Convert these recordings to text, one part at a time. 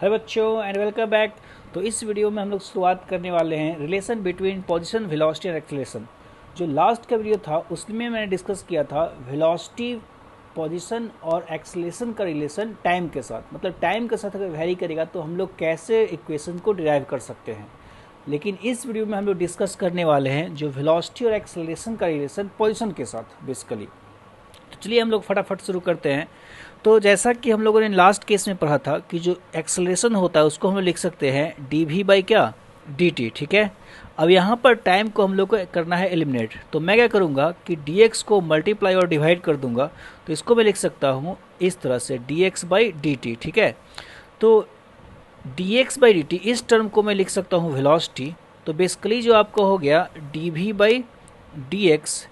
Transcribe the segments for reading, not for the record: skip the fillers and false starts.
Hello बच्चों and welcome back. तो इस वीडियो में हम लोग शुरुआत करने वाले हैं relation between position, velocity and acceleration. जो लास्ट का वीडियो था उसमें मैंने डिस्कस किया था वेलोसिटी, पोजीशन और एक्सेलरेशन का रिलेशन टाइम के साथ। मतलब टाइम के साथ अगर वेरी करेगा तो हम लोग कैसे इक्वेशन को डिराइव कर सकते हैं। लेकिन इस वीडियो में हम लोग डिस्कस करने वाले हैं जो वेलोसिटी और एक्सेलरेशन का रिलेशन पोजीशन के साथ बेसिकली। तो चलिए हम लोग फटाफट शुरू करते हैं। तो जैसा कि हम लोगों ने लास्ट केस में पढ़ा था कि जो एक्सेलरेशन होता है उसको हम लोग लिख सकते हैं डी वी बाई क्या, डी टी। ठीक है, अब यहाँ पर टाइम को हम लोग को करना है एलिमिनेट। तो मैं क्या करूँगा कि डी एक्स को मल्टीप्लाई और डिवाइड कर दूंगा। तो इसको मैं लिख सकता हूँ इस तरह से D x by d T. ठीक है, तो D x by d T इस टर्म को मैं लिख सकता हूँ वेलोसिटी। तो बेसिकली जो आपका हो गया d v by d x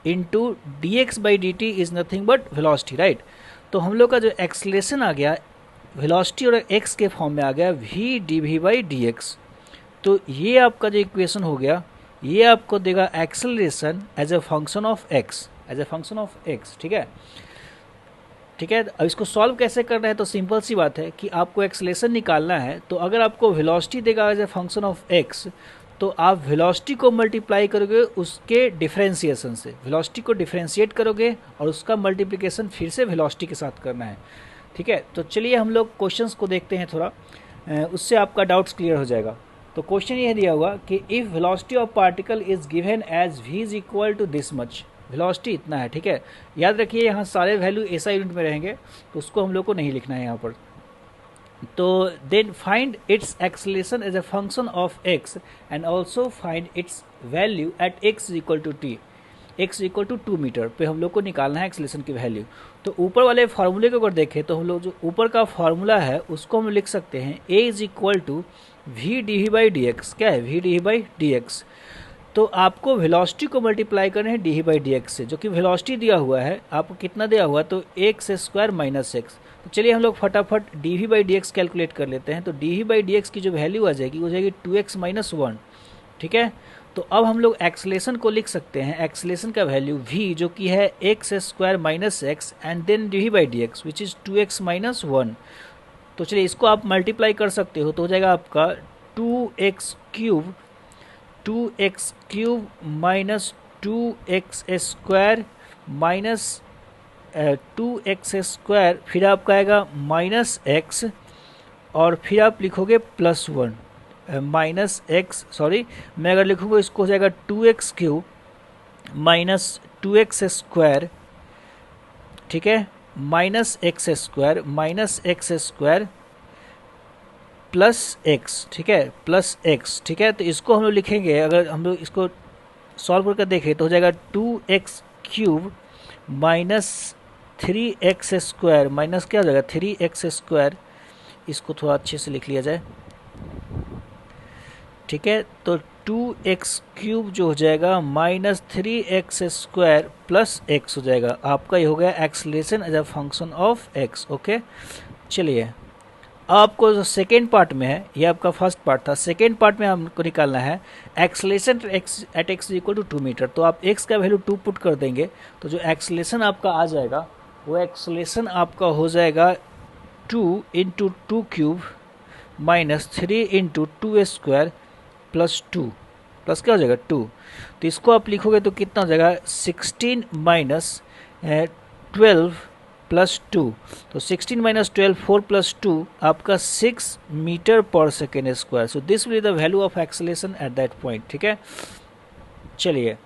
into d x by d t is nothing but velocity, right. तो हम लोग का जो एक्सलेशन आ गया वेलोसिटी और एक्स के फॉर्म में आ गया v d v by d x. तो ये आपका जो इक्वेशन हो गया ये आपको देगा acceleration as a function of x, as a function of x. ठीक है, ठीक है। अब इसको सॉल्व कैसे करना है, तो सिंपल सी बात है कि आपको एक्सेलरेशन निकालना है। तो अगर आपको वेलोसिटी देगा as a function of x तो आप वेलोसिटी को मल्टीप्लाई करोगे उसके डिफरेंशिएशन से, वेलोसिटी को डिफरेंशिएट करोगे और उसका मल्टीप्लिकेशन फिर से वेलोसिटी के साथ करना है। ठीक है, तो चलिए हम लोग क्वेश्चंस को देखते हैं थोड़ा, उससे आपका डाउट्स क्लियर हो जाएगा। तो क्वेश्चन ये दिया हुआ कि if velocity of particle is given as v is equal to this much, velocity इतना है। ठीक है, याद रखिए यहाँ सारे वैल्यू ऐसा यूनिट में रहेंगे तो उसको हम लोग को नहीं लिखना है यहाँ पर। तो then find its acceleration as a function of x and also find its value at x equal to t, x equal to 2 metre पे हम लोग को निकालना है एक्सेलरेशन की वैल्यू। तो ऊपर वाले फार्मूले को अगर देखें तो हम लोग जो ऊपर का फार्मूला है उसको हम लिख सकते हैं a is equal to v d v by d x. क्या है, v d v by d x. तो आपको वेलोसिटी को मल्टीप्लाई करना है d v by d x से, जो कि वेलोसिटी दिया हुआ है आपको कितना दिया हुआ है, तो एक्स स्क्वायर माइनस एक्स। तो चलिए हम लोग फटाफट d v by d x calculate कर लेते हैं। तो d v by d x की जो वैल्यू आ जाएगी वो जाएगी 2x माइनस 1। ठीक है, तो अब हम लोग एक्सेलरेशन को लिख सकते हैं, एक्सेलरेशन का वैल्यू v जो कि है x square minus x and then d v by d x which is 2x minus 1। तो चलिए इसको आप मल्टीप्लाई कर सकते हो तो हो जाएगा आपका 2x cube, 2x cube minus 2x square minus 2x square, फिर आपका आएगा माइनस एक्स और फिर आप लिखोगे प्लस 1 माइनस एक्स, सॉरी मैं अगर लिखूँगा इसको हो जाएगा 2x cube minus 2x square. ठीक है, minus x square plus x. ठीक है, प्लस एक्स। ठीक है, तो इसको हम लोग लिखेंगे, अगर हम लोग इसको सॉल्व करके देखें तो हो जाएगा 2x cube minus 3x square minus क्या हो जाएगा 3x स्क्वायर। इसको थोड़ा अच्छे से लिख लिया जाए। ठीक है, तो 2x क्यूब जो हो जाएगा minus 3x square plus x हो जाएगा। आपका ये हो गया acceleration as a function of x। Okay, चलिए आपको जो सेकेंड पार्ट में है, ये आपका फर्स्ट पार्ट था, सेकेंड पार्ट में हमको निकालना है acceleration at x equal to 2 metre. तो आप x का वैल्यू 2 पुट कर देंगे तो जो एक्सेलरेशन आपका आ जाएगा वो एक्सेलरेशन आपका हो जाएगा 2 into 2 cube minus 3 into 2 square plus 2, plus क्या हो जाएगा 2। तो इसको आप लिखोगे तो कितना हो जाएगा 16 माइनस 12 प्लस 2। तो 16 माइनस 12 4 प्लस 2 आपका 6 metre per second square. So this will be the value of acceleration at that point. ठीक है, चलिए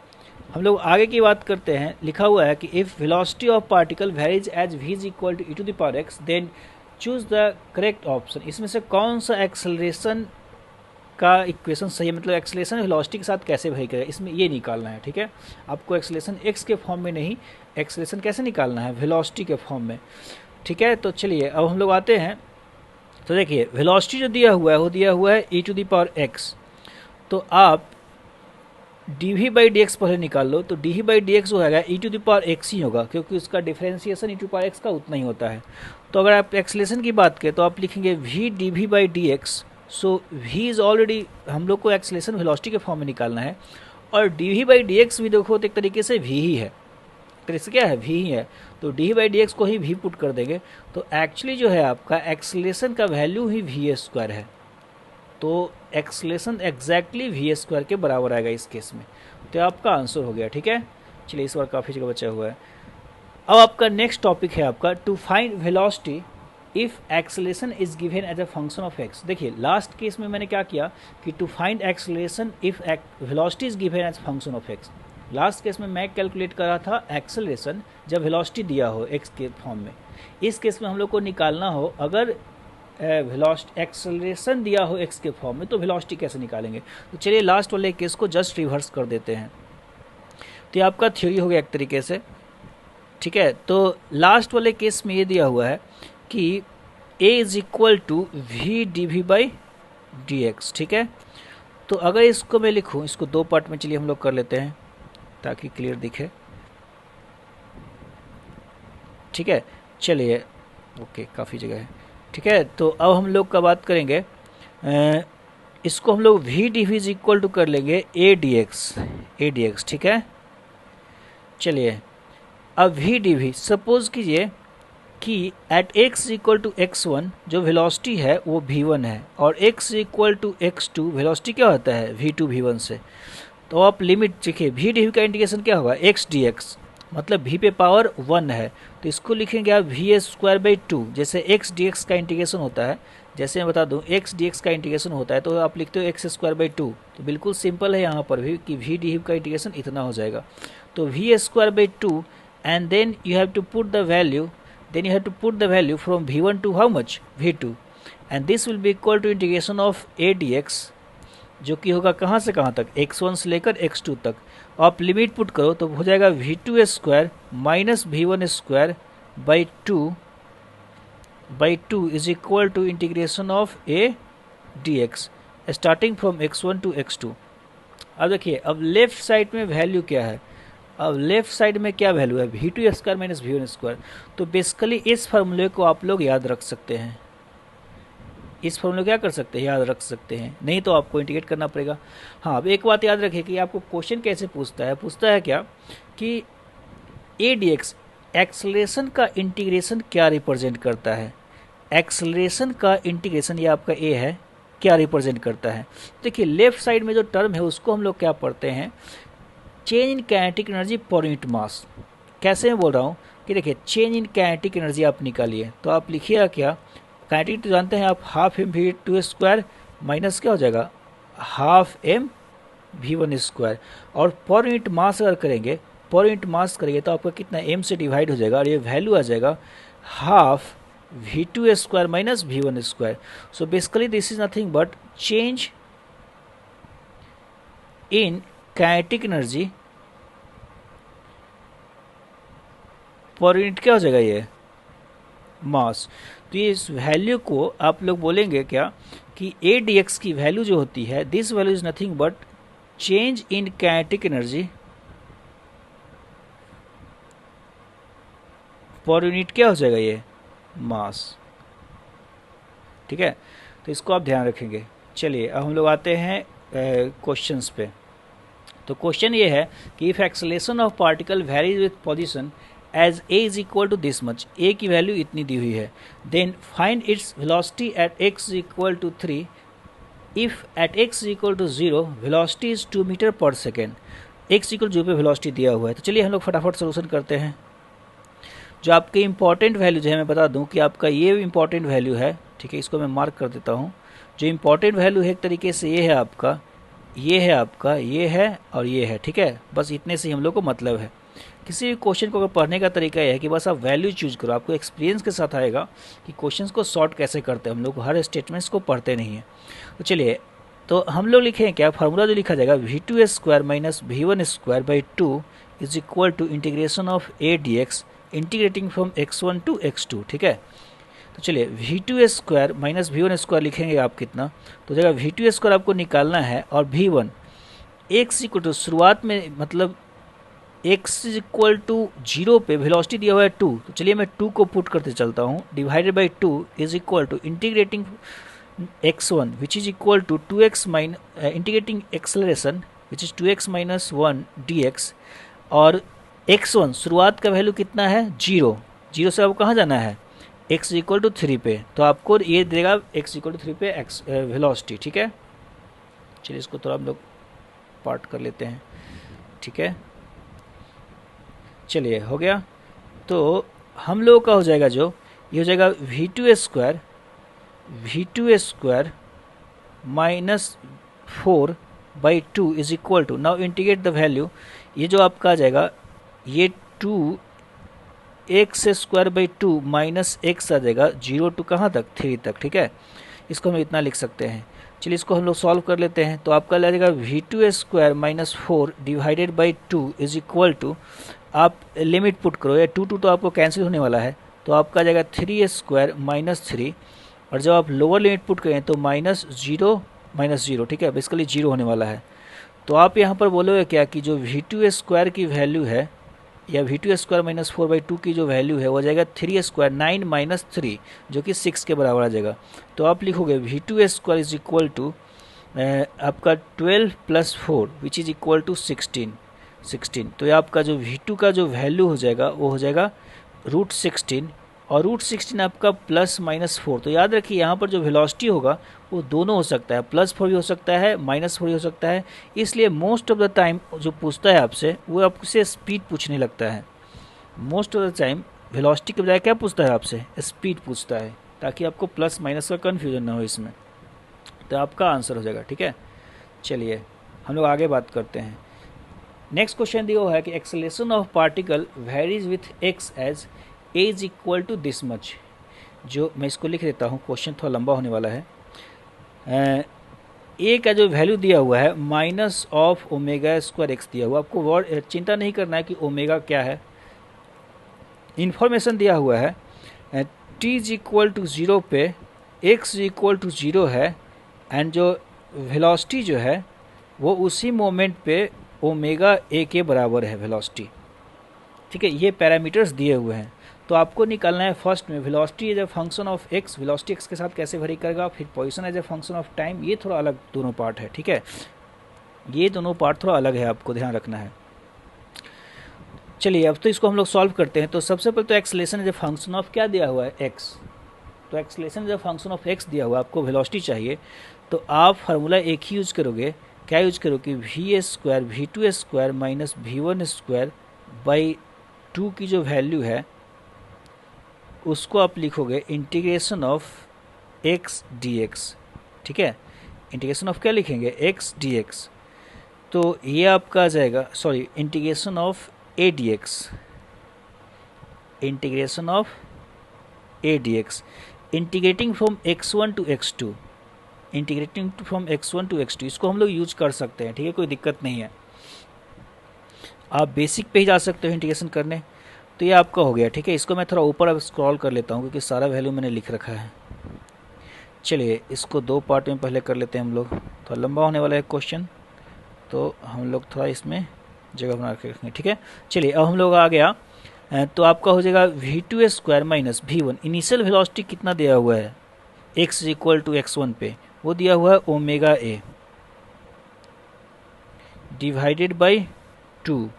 हम लोग आगे की बात करते हैं। लिखा हुआ है कि if velocity of particle varies as v is equal to e to the power x then choose the correct option. इसमें से कौन सा एक्सेलरेशन का इक्वेशन सही है, मतलब एक्सेलरेशन वेलोसिटी के साथ कैसे वही करेगा, इसमें ये निकालना है। ठीक है, आपको एक्सेलरेशन एक्स के फॉर्म में नहीं, एक्सेलरेशन कैसे निकालना है, वेलोसिटी के फॉर्म में। ठीक है, तो चलिए अब हम लोग आते हैं। तो देखिए वेलोसिटी जो दिया हुआ है वो दिया हुआ है e to the power x. तो आप d v by d x पहले निकाल लो। तो d v by d x जो है e to the power x ही होगा क्योंकि उसका differentiation e to power x का उतना ही होता है। तो अगर आप एक्सेलरेशन की बात करें तो आप लिखेंगे v d v by d x. So v is already, हम लोग को एक्सेलरेशन वेलोसिटी के फॉर्म में निकालना है और d v by d x भी देखो तो एक तरीके से v ही है, तो इससे क्या है v ही है। तो डी बाई डी एक्स को ही भी पुट कर देंगे तो एक्चुअली जो है आपका एक्सलेशन का वैल्यू ही वी स्क्वायर है। तो एक्सलेशन एग्जैक्टली वी स्क्वायर के बराबर आएगा इस केस में। तो आपका आंसर हो गया। ठीक है, चलिए इस बार काफ़ी जगह बचा हुआ है। अब आपका नेक्स्ट टॉपिक है आपका to find velocity if acceleration is given as a function of x. देखिए लास्ट केस में मैंने क्या किया कि to find acceleration if velocity is given as function of x. Last case में मैं कैलकुलेट कर रहा था एक्सेलरेशन जब वेलोसिटी दिया हो एक्स के फॉर्म में। इस केस में हम लोग को निकालना हो अगर वेलोसिटी एक्सेलरेशन दिया हो एक्स के फॉर्म में तो वेलोसिटी कैसे निकालेंगे। तो चलिए लास्ट वाले केस को जस्ट रिवर्स कर देते हैं। तो ये आपका थ्योरी हो गया एक तरीके से। ठीक है, तो लास्ट वाले केस में ये दिया हुआ है कि a is equal to v d v by d x. ठीक है, तो अगर इसको मैं लिखूँ, इसको दो पार्ट में चलिए हम लोग कर लेते हैं ताकि क्लियर दिखे। ठीक है, चलिए ओके काफ़ी जगह है। ठीक है, तो अब हम लोग का बात करेंगे इसको हम लोग v d v is equal to कर लेंगे ए डी एक्स। ठीक है, चलिए अब वी डी वी सपोज कीजिए कि eight x equal to x1 जो वेलोसिटी है वो v1 है और x equal to x2 velocity क्या होता है v2 v1 से। तो आप लिमिट देखिए v डी वी का इंटीग्रेशन क्या होगा x dx, मतलब v पे पावर 1 है तो इसको लिखेंगे आप वी स्क्वायर बाई 2। जैसे x dx का इंटीग्रेशन होता है, जैसे मैं बता दूं x dx का इंटीग्रेशन होता है तो आप लिखते हो x स्क्वायर बाई 2। तो बिल्कुल सिंपल है यहाँ पर भी कि v डी वी का इंटीग्रेशन इतना हो जाएगा। तो v square by 2 and then you have to put the value from v1 to how much v2 and this will be equal to integration of a dx जो कि होगा कहाँ से कहाँ तक x1 से लेकर x2 तक। आप लिमिट पुट करो तो हो जाएगा v2 square minus v1 square by 2 is equal to integration of a dx starting from x1 to x2। अब देखिए अब लेफ्ट साइड में वैल्यू क्या है, अब लेफ्ट साइड में क्या वैल्यू है v2 square minus v1 square. तो बेसिकली इस फार्मूले को आप लोग याद रख सकते हैं, इस फार्मूले क्या कर सकते हैं याद रख सकते हैं, नहीं तो आपको इंटीग्रेट करना पड़ेगा। हाँ अब एक बात याद रखिए कि आपको क्वेश्चन कैसे पूछता है क्या कि ए डी एक्स एक्सलेशन का इंटीग्रेशन क्या रिप्रेजेंट करता है। एक्सलेशन का इंटीग्रेशन ये आपका ए है क्या रिप्रेजेंट करता है। देखिए लेफ्ट साइड में जो टर्म है उसको हम लोग क्या पढ़ते हैं change in kinetic energy per unit mass. कैसे मैं बोल रहा हूँ कि देखिए चेंज इन काइनेटिक एनर्जी आप निकालिए तो आप लिखिएगा क्या, काइनेटिक तो जानते हैं आप half m v two square minus क्या हो जाएगा half m v one square और पर यूनिट मास अगर करेंगे पर यूनिट मास करेंगे तो आपका कितना एम से डिवाइड हो जाएगा और ये वैल्यू आ जाएगा half v two square minus v one square. So basically this is nothing but change in kinetic energy per unit क्या हो जाएगा ये मास। तो ये इस वैल्यू को आप लोग बोलेंगे क्या कि ए डी एक्स की वैल्यू जो होती है this value is nothing but change in kinetic energy per unit क्या हो जाएगा ये मास। ठीक है, तो इसको आप ध्यान रखेंगे। चलिए अब हम लोग आते हैं क्वेश्चंस पे। तो क्वेश्चन ये है कि if acceleration of particle varies with position as a is equal to this much, a की वैल्यू इतनी दी हुई है, then find its velocity at x equal to 3 if at x equal to 0 velocity is 2 metre per second. X equal 0 पे velocity दिया हुआ है। तो चलिए हम लोग फटाफट सोल्यूशन करते हैं। जो आपके इंपॉर्टेंट वैल्यू जो है मैं बता दूं कि आपका ये इंपॉर्टेंट वैल्यू है। ठीक है, इसको मैं मार्क कर देता हूँ। जो इंपॉर्टेंट वैल्यू है एक तरीके से ये है आपका, ये है आपका, ये है और ये है। ठीक है, बस इतने से ही हम लोग को मतलब है। किसी भी क्वेश्चन को पढ़ने का तरीका यह है कि बस आप वैल्यू चूज करो, आपको एक्सपीरियंस के साथ आएगा कि क्वेश्चंस को सॉर्ट कैसे करते हैं। हम लोग हर स्टेटमेंट्स को पढ़ते नहीं है। तो चलिए तो हम लोग लिखें क्या, फार्मूला जो लिखा जाएगा v two square minus v one square by 2 is equal to integration of a d x integrating from x1 to x2। ठीक है, तो चलिए v two square minus v one square लिखेंगे आप कितना, तो जगह वी टू स्क्वायर आपको निकालना है और v one x equal to शुरुआत में मतलब x इक्वल टू 0 पे वेलोसिटी दिया हुआ है 2। तो चलिए मैं 2 को पुट करते चलता हूँ divided by 2 is equal to integrating x1 which is equal to 2x minus integrating acceleration which is 2x minus 1 dx और x1 शुरुआत का वैल्यू कितना है, 0, 0 से आपको कहाँ जाना है, x इक्वल टू 3 पे, तो आपको ये देगा x इक्वल टू 3 पे x वेलोसिटी, ठीक है। चलिए इसको थोड़ा हम लोग पार्ट कर लेते हैं, ठीक है। चलिए हो गया, तो हम लोगों का हो जाएगा जो ये हो जाएगा v2 square minus 4/2 is equal to, now integrate the value, ये जो आपका आ जाएगा ये 2x² माइनस x आ जाएगा 0 टू कहाँ तक, 3 तक, ठीक है। इसको हम इतना लिख सकते हैं। चलिए इसको हम लोग सॉल्व कर लेते हैं, तो आपका लगेगा v2 square minus 4 divided by 2 is equal to, आप लिमिट पुट करो, या 2 तो आपको कैंसिल होने वाला है, तो आपका जाएगा 3 स्क्वायर माइनस 3, और जब आप लोअर लिमिट पुट करें तो माइनस जीरो, ठीक है, बेसिकली 0 होने वाला है। तो आप यहाँ पर बोलोगे क्या कि जो v2 स्क्वायर की वैल्यू है, या v2 स्क्वायर माइनस 4/2 की जो वैल्यू है वो जाएगा 3 स्क्वायर 9 माइनस 3 जो कि 6 के बराबर आ जाएगा। तो आप लिखोगे v2 square is equal to आपका 12 plus 4 which is equal to 16। तो ये आपका जो v2 का जो वैल्यू हो जाएगा वो हो जाएगा √16, और √16 आपका प्लस माइनस 4। तो याद रखिए यहाँ पर जो वेलोसिटी होगा वो दोनों हो सकता है, +4 भी हो सकता है, -4 भी हो सकता है। इसलिए मोस्ट ऑफ द टाइम जो पूछता है आपसे वो आपसे स्पीड पूछने लगता है। Most of the time velocity के बजाय क्या पूछता है आपसे, स्पीड पूछता है, ताकि आपको प्लस माइनस का कन्फ्यूजन ना हो इसमें। तो आपका आंसर हो जाएगा, ठीक है। चलिए हम लोग आगे बात करते हैं। नेक्स्ट क्वेश्चन दिया हुआ है कि acceleration of particle varies with x as a is equal to this much. जो मैं इसको लिख देता हूँ, क्वेश्चन थोड़ा लंबा होने वाला है। ए का जो वैल्यू दिया हुआ है minus of omega square x दिया हुआ, आपको वर्ड चिंता नहीं करना है कि ओमेगा क्या है, इन्फॉर्मेशन दिया हुआ है t इज इक्वल टू 0 पे x इक्वल टू 0 है, एंड जो वेलोसिटी जो है वो उसी मोमेंट पे ओमेगा ए के बराबर है वेलोसिटी, ठीक है। ये पैरामीटर्स दिए हुए हैं, तो आपको निकालना है फर्स्ट में velocity as a function of x, velocity x के साथ कैसे वेरी करेगा, फिर position as a function of time, ये थोड़ा अलग दोनों पार्ट है, ठीक है। ये दोनों पार्ट थोड़ा अलग है, आपको ध्यान रखना है। चलिए अब तो इसको हम लोग सॉल्व करते हैं। तो सबसे पहले तो acceleration as a function of क्या दिया हुआ है, x। तो acceleration as a function of x दिया हुआ, आपको वेलोसिटी चाहिए, तो आप फार्मूला एक ही यूज करोगे, क्या यूज करोगे, v2 square minus v1 square by 2 की जो वैल्यू है उसको आप लिखोगे इंटीग्रेशन ऑफ x dx, ठीक है। इंटीग्रेशन ऑफ क्या लिखेंगे, x dx। तो ये आपका आ जाएगा, sorry, integration of a dx, integration of a dx, integrating from x1 to x2, integrating from x1 to x2, इसको हम लोग यूज कर सकते हैं, ठीक है, कोई दिक्कत नहीं है। आप बेसिक पे ही जा सकते हो इंटीग्रेशन करने। तो ये आपका हो गया, ठीक है। इसको मैं थोड़ा ऊपर अब स्क्रॉल कर लेता हूँ क्योंकि सारा वैल्यू मैंने लिख रखा है। चलिए इसको दो पार्ट में पहले कर लेते हैं हम लोग, थोड़ा लंबा होने वाला है क्वेश्चन, तो हम लोग थोड़ा इसमें जगह बना के रखेंगे, ठीक है। चलिए अब हम लोग आ गया, तो आपका हो जाएगा v2 square minus v1। Initial velocity कितना दिया हुआ है, x इक्वल टू x1 पे, वो दिया हुआ है omega a divided by 2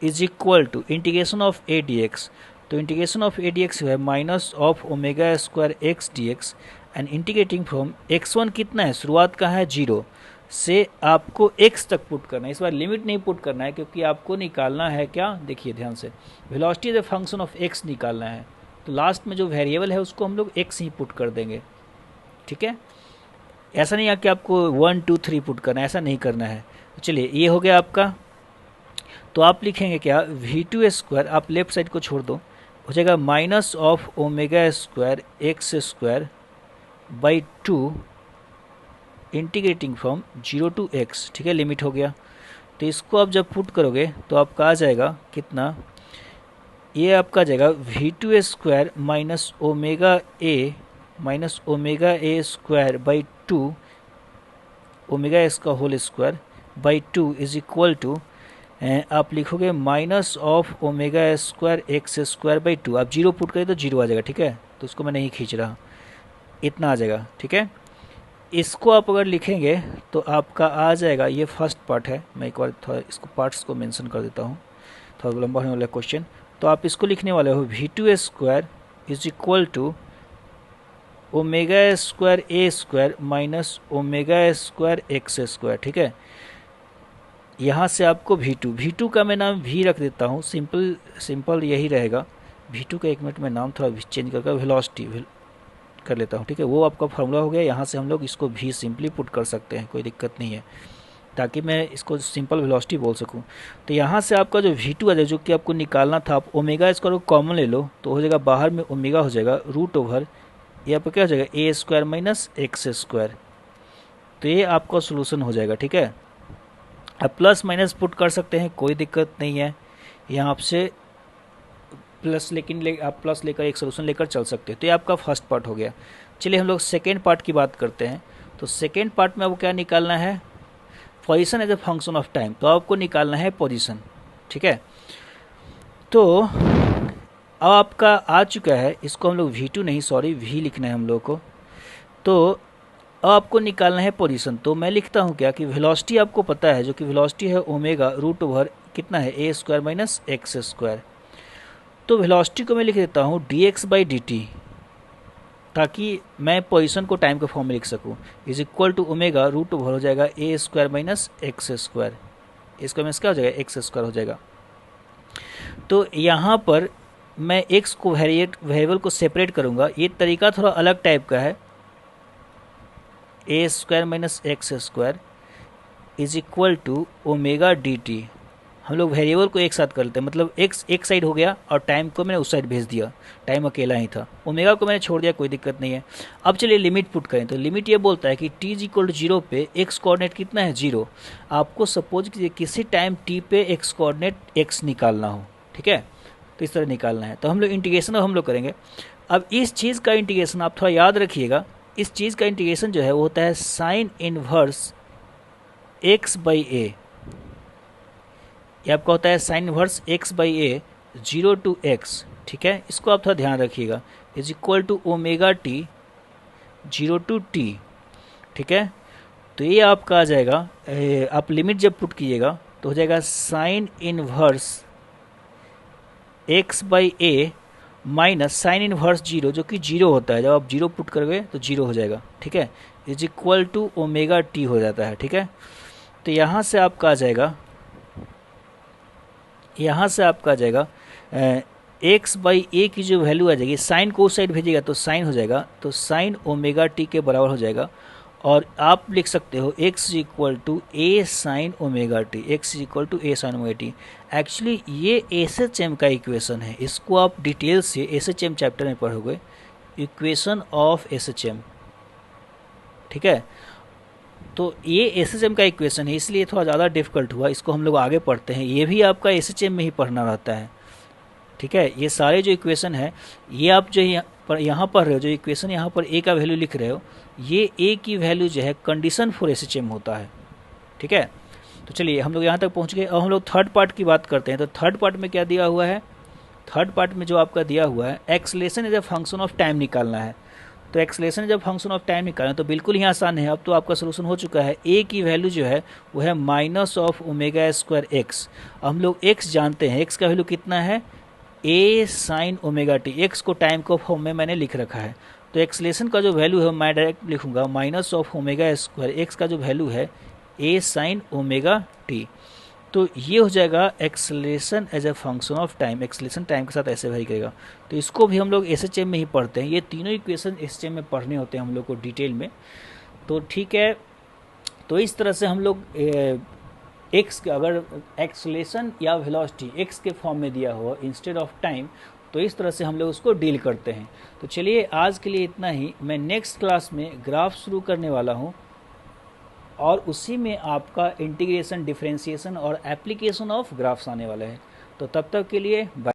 is equal to integration of a dx। तो इंटीग्रेशन ऑफ a dx है minus of omega square x dx, and integrating from x1 कितना है, शुरुआत का है 0 से आपको x तक पुट करना है। इस बार लिमिट नहीं पुट करना है क्योंकि आपको निकालना है क्या, देखिए ध्यान से, velocity as a function of x निकालना है। तो लास्ट में जो वेरिएबल है उसको हम लोग x ही पुट कर देंगे, ठीक है। ऐसा नहीं है कि आपको 1 2 3 पुट करना है, ऐसा नहीं करना है। तो चलिए ये हो गया आपका। तो आप लिखेंगे क्या, v2 स्क्वायर, आप लेफ्ट साइड को छोड़ दो, हो जाएगा minus of omega square x square by 2 integrating from 0 to x, ठीक है, लिमिट हो गया। तो इसको आप जब पुट करोगे तो आपका आ जाएगा कितना, ये आपका आ जाएगा v2 square minus omega a square by 2 omega x का whole square by 2 is equal to, आप लिखोगे minus of omega square x square by 2। आप 0 पुट करें तो 0 आ जाएगा, ठीक है। तो उसको मैं नहीं खींच रहा, इतना आ जाएगा, ठीक है। इसको आप अगर लिखेंगे तो आपका आ जाएगा, ये फर्स्ट पार्ट है, मैं एक बार थोड़ा इसको पार्ट्स को मेंशन कर देता हूँ। थोड़ा लंबा होने वाला क्वेश्चन। तो आप इसको लिखने वाले हो v2 is equal to omega square a square minus omega square x square. ठीक है, यहाँ से आपको v2 का मैं नाम v रख देता हूँ, सिंपल यही रहेगा। v2 का 1 मिनट में नाम थोड़ा चेंज करके वेलोसिटी कर लेता हूँ। ठीक है, वो आपका फार्मूला हो गया। यहाँ से हम लोग इसको v सिंपली पुट कर सकते हैं, कोई दिक्कत नहीं है, ताकि मैं इसको सिंपल वेलोसिटी बोल सकूँ। तो यहाँ से आपका जो v2 आ जाए, जो कि आपको निकालना था, आप ओमेगा स्क्वायर को कॉमन ले लो तो हो जाएगा, बाहर में ओमेगा हो जाएगा रूट ओवर, यहाँ पर क्या हो जाएगा a square minus x square. तो ये आपका सोल्यूशन हो जाएगा। ठीक है, आप प्लस माइनस पुट कर सकते हैं, कोई दिक्कत नहीं है। यहाँ आपसे प्लस आप प्लस लेकर एक सोल्यूशन लेकर चल सकते हैं। तो ये आपका फर्स्ट पार्ट हो गया। चलिए हम लोग सेकेंड पार्ट की बात करते हैं। तो सेकेंड पार्ट में आपको क्या निकालना है, position as a function of time. तो आपको निकालना है पोजीशन। ठीक है, तो अब आपका आ चुका है, इसको हम लोग v2 नहीं सॉरी v लिखना है हम लोग को। तो अब आपको निकालना है पोजीशन। तो मैं लिखता हूँ क्या कि वेलोसिटी आपको पता है, जो कि वेलोसिटी है ओमेगा रूट ओवर कितना है a square minus x square. तो वेलोसिटी को मैं लिख देता हूँ dx/dt, ताकि मैं पोजीशन को टाइम के फॉर्म में लिख सकूँ, is equal to omega root over हो जाएगा a square minus x square. इसका मीन्स क्या हो जाएगा, एक्स स्क्वायर हो जाएगा। तो यहाँ पर मैं एक्स को वेरिएबल को सेपरेट करूँगा। ये तरीका थोड़ा अलग टाइप का है। A square minus x square is equal to omega dt। हम लोग वेरिएबल को एक साथ कर लेते हैं, मतलब एक्स एक साइड हो गया और टाइम को मैंने उस साइड भेज दिया, टाइम अकेला ही था, ओमेगा को मैंने छोड़ दिया, कोई दिक्कत नहीं है। अब चलिए लिमिट पुट करें। तो लिमिट ये बोलता है कि t इज इक्वल टू 0 पे एक्स कोऑर्डिनेट कितना है 0। आपको सपोज कीजिए किसी टाइम t पे एक्स कोऑर्डिनेट x निकालना हो। ठीक है, तो इस तरह निकालना है। तो हम लोग इंटीग्रेशन हम लोग करेंगे। अब इस चीज़ का इंटीग्रेशन आप थोड़ा याद रखिएगा, इस चीज़ का इंटीग्रेशन जो है वो होता है साइन इनवर्स x/a। ये आपका होता है sine inverse x/a 0 to x। ठीक है, इसको आप थोड़ा ध्यान रखिएगा, is equal to omega t 0 to t। ठीक है, तो ये आपका आ जाएगा, आप लिमिट जब पुट कीजिएगा तो हो जाएगा sine inverse x/a minus sine inverse 0, जो कि 0 होता है, जब आप 0 पुट करोगे तो 0 हो जाएगा। ठीक है, is equal to omega t हो जाता है। ठीक है, तो यहाँ से आपका आ जाएगा, x/a की जो वैल्यू आ जाएगी, साइन को उस साइड भेजिएगा तो साइन हो जाएगा, तो साइन ओमेगा टी के बराबर हो जाएगा। और आप लिख सकते हो x equal to a sine omega t, x equal to a sine omega t. Actually ये SHM का इक्वेशन है, इसको आप डिटेल से SHM चैप्टर में पढ़ोगे, इक्वेशन ऑफ SHM। ठीक है, तो ये SHM का इक्वेशन है, इसलिए थोड़ा ज़्यादा डिफिकल्ट हुआ, इसको हम लोग आगे पढ़ते हैं। ये भी आपका SHM में ही पढ़ना रहता है। ठीक है, ये सारे जो इक्वेशन है, ये आप जो यहाँ पढ़ रहे हो, जो इक्वेशन यहाँ पर a का वैल्यू लिख रहे हो, ये a की वैल्यू जो है कंडीशन फॉर SHM होता है। ठीक है, तो चलिए हम लोग यहाँ तक पहुँच गए। अब हम लोग थर्ड पार्ट की बात करते हैं। तो थर्ड पार्ट में क्या दिया हुआ है, थर्ड पार्ट में जो आपका दिया हुआ है acceleration as a function of time निकालना है। तो एक्सेलरेशन जब फंक्शन ऑफ टाइम निकालना तो बिल्कुल ही आसान है। अब तो आपका सोल्यूशन हो चुका है। a की वैल्यू जो है वो है minus of omega square x. हम लोग x जानते हैं, x का वैल्यू कितना है a sign omega t. x को टाइम को फॉर्म में मैंने लिख रखा है। तो एक्सेलरेशन का जो वैल्यू है मैं डायरेक्ट लिखूंगा minus of omega square x का जो वैल्यू है a साइन ओमेगा टी। तो ये हो जाएगा acceleration as a function of time. Acceleration time के साथ ऐसे वैरी करेगा। तो इसको भी हम लोग SHM में ही पढ़ते हैं। ये तीनों इक्वेशन SHM में पढ़ने होते हैं हम लोग को डिटेल में। तो ठीक है, तो इस तरह से हम लोग एक्स अगर एक्सेलरेशन या वेलोसिटी एक्स के फॉर्म में दिया हो इंस्टेड ऑफ टाइम, तो इस तरह से हम लोग उसको डील करते हैं। तो चलिए आज के लिए इतना ही। मैं नेक्स्ट क्लास में ग्राफ शुरू करने वाला हूँ और उसी में आपका इंटीग्रेशन, डिफरेंशिएशन और एप्लीकेशन ऑफ ग्राफ्स आने वाला है। तो तब तक के लिए बाय।